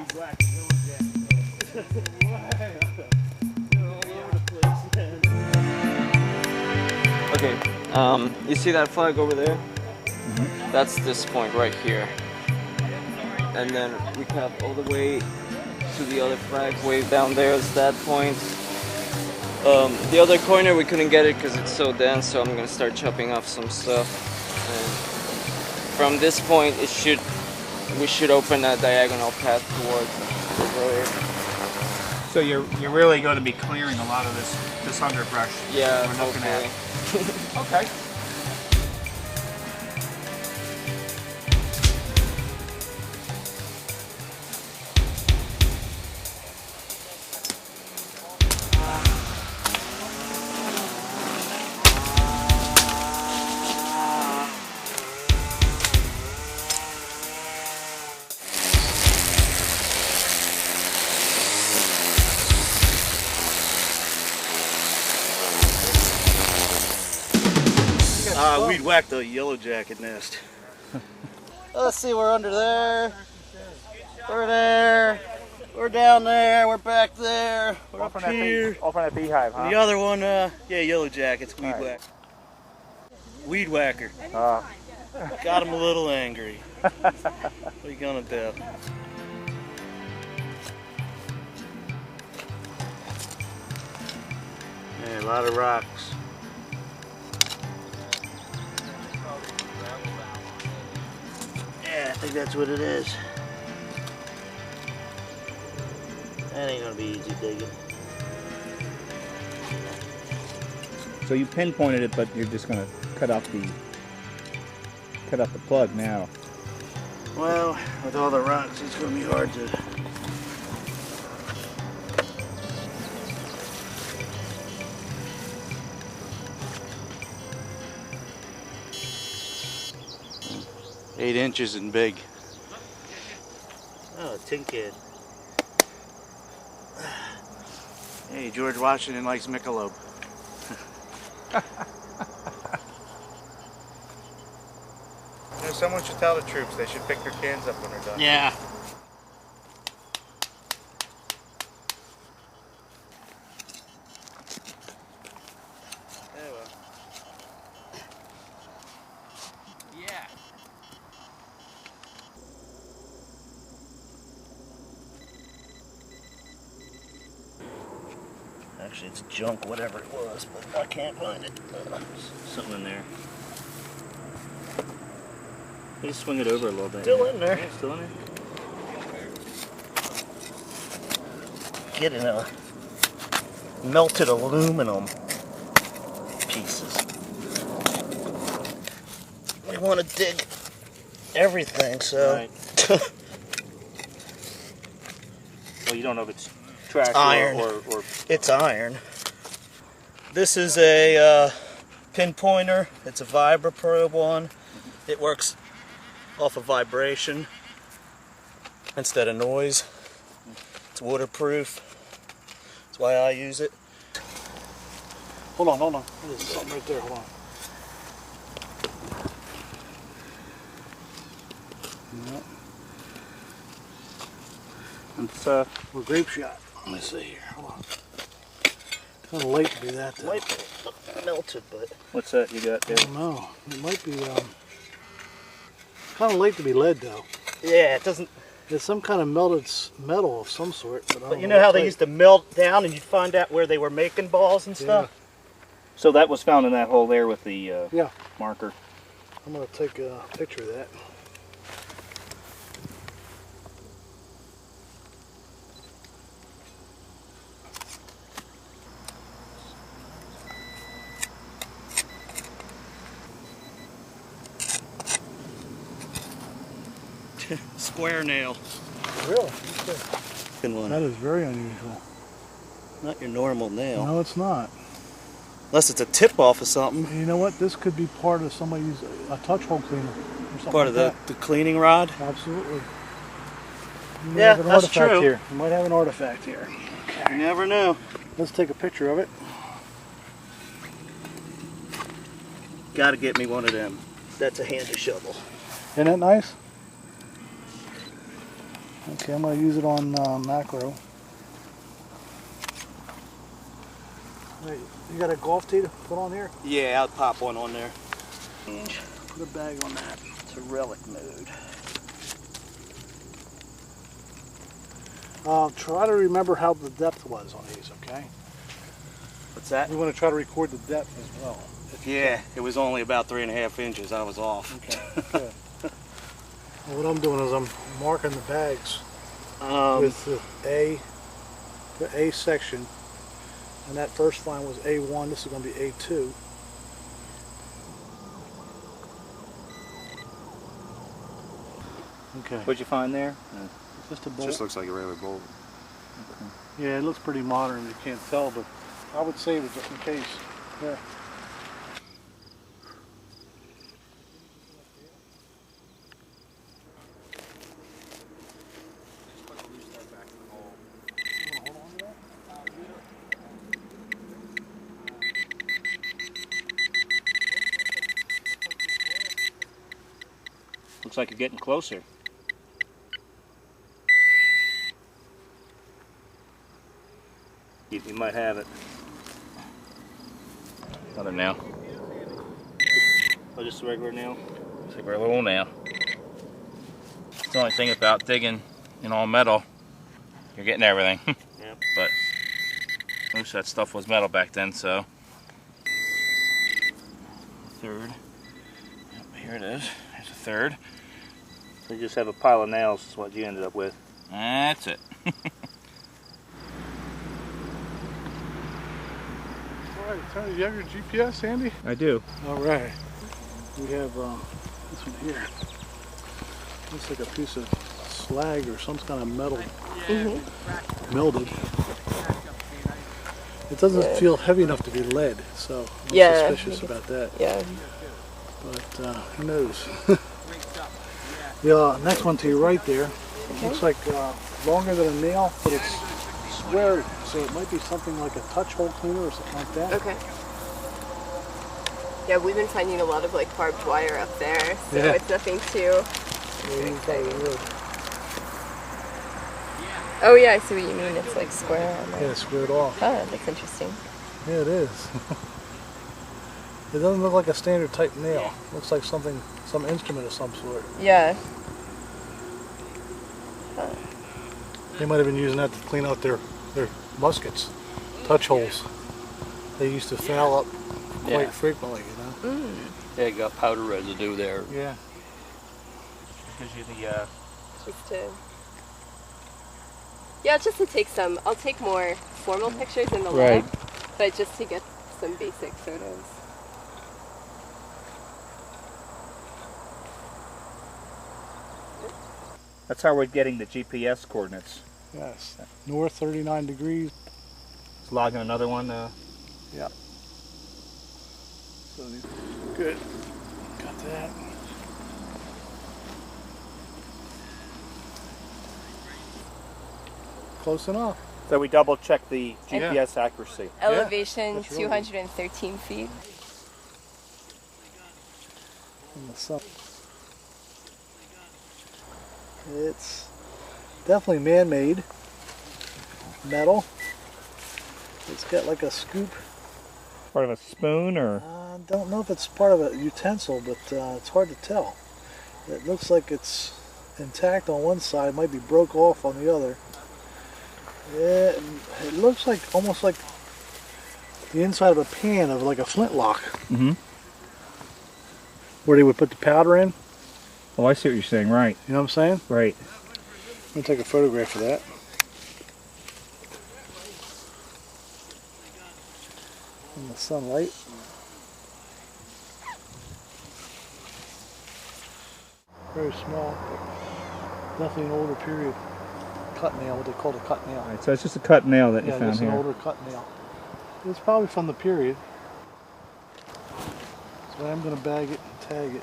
weed whacker, yellow jacket. They're all over the place, man. Okay, you see that flag over there? Mm-hmm. That's this point right here. And then we cut all the way to the other flag way down there is that point. The other corner we couldn't get it because it's so dense, so I'm gonna start chopping off some stuff. And from this point, we should open a diagonal path towards the road. So you're really going to be clearing a lot of this underbrush. Yeah, we're looking at. Okay. We'd whack the yellow jacket nest. Let's see, we're under there. We're there. We're down there. We're back there. We're up here. Off on that beehive, huh? And the other one, yeah, yellow jackets, weed whacker. Weed whacker. Got him a little angry. What are you gonna do? Yeah, a lot of rocks. Yeah, I think that's what it is. That ain't gonna be easy digging. So you pinpointed it, but you're just going to cut off the plug now. Well, with all the rocks, it's gonna be hard to. Eight inches and big. Oh, a tin can. Hey, George Washington likes Michelob. Someone should tell the troops they should pick their cans up when they're done. Yeah. Yeah. Actually, it's junk, whatever it was, but I can't find it. Something in there. You just swing it over a little bit. Still in there. Yeah, still in there. Getting a melted aluminum pieces. We want to dig everything, so. Right. Well, you don't know if it's trash iron. or It's iron. This is a pinpointer. It's a vibra probe one. It works off of vibration instead of noise. It's waterproof. That's why I use it. Hold on. There's something right there. Hold on. Yep. it's We're grape shot. Let me see here. Hold on. Kind of late to be that though. Might be melted, but what's that you got there? I don't know. It might be kind of late to be lead though. yeah, it doesn't. It's some kind of melted metal of some sort. But you know how they used to melt down, and you'd find out where they were making balls and stuff. So that was found in that hole there with the yeah. marker. I'm gonna take a picture of that. Square nail. Really? Good one. That is very unusual. Not your normal nail. No, it's not. Unless it's a tip off of something. You know what? This could be part of somebody's a touch hole cleaner or something. Part of the cleaning rod. Absolutely. Yeah, that's true. Here. You might have an artifact here. Okay. You never know. Let's take a picture of it. Gotta get me one of them. That's a handy shovel. Isn't that nice? Okay, I'm going to use it on macro. Wait, you got a golf tee to put on here? Yeah, I'll pop one on there. Put a bag on that. It's a relic mode. Try to remember how the depth was on these, okay? What's that? You want to try to record the depth as well. Yeah, it was only about 3.5 inches. I was off. Okay, good. Well, what I'm doing is I'm marking the bags with the A section, and that first line was A1. This is going to be A2. Okay. What'd you find there? Just a bolt. Just looks like a regular bolt. Yeah, it looks pretty modern. You can't tell, but I would save it just in case. Yeah. Looks like you're getting closer. You might have it. Another nail. Oh, just a regular nail? It's like a little nail. It's the only thing about digging in all metal, you're getting everything. Yeah. But most of that stuff was metal back then, so. Third. Yep, here it is. There's a third. So you just have a pile of nails is what you ended up with. That's it. Alright, you have your GPS, Andy? I do. Alright. We have this one here. Looks like a piece of slag or some kind of metal. Melded. It doesn't feel heavy enough to be lead, so I'm suspicious about that. Yeah. But who knows? The next one to your right there looks like longer than a nail, but it's squared, so it might be something like a touch hole cleaner or something like that. Okay. Yeah, we've been finding a lot of like barbed wire up there, so Yeah. it's nothing too. Yeah, you probably would. Oh yeah, I see what you mean. It's like square on there. Yeah, squared off. Oh, that's interesting. Yeah, it is. It doesn't look like a standard type nail. Looks like some instrument of some sort. Yeah. They might have been using that to clean out their muskets, touch holes. They used to foul up quite frequently, you know. Yeah, you got powder residue there. Yeah. Gives you the Just to. Yeah, just to take some. I'll take more formal pictures in the lab, but just to get some basic photos. That's how we're getting the GPS coordinates. Yes. North 39 degrees. It's logging another one. Yeah. So good. Got that. Close enough. So we double check the GPS accuracy. Elevation that's really 213 feet. In the sun. It's definitely man-made metal. It's got like a scoop. Part of a spoon, or? I don't know if it's part of a utensil, but it's hard to tell. It looks like it's intact on one side, might be broke off on the other. Yeah, it looks like almost like the inside of a pan of like a flintlock. Mm-hmm. Where they would put the powder in. Oh, I see what you're saying. Right. You know what I'm saying? Right. I'm going to take a photograph of that. In the sunlight. Very small, but definitely an older period cut nail, what they call a cut nail. Right, so it's just a cut nail that you Yeah, found just here. an older cut nail. It's probably from the period. So I'm going to bag it and tag it.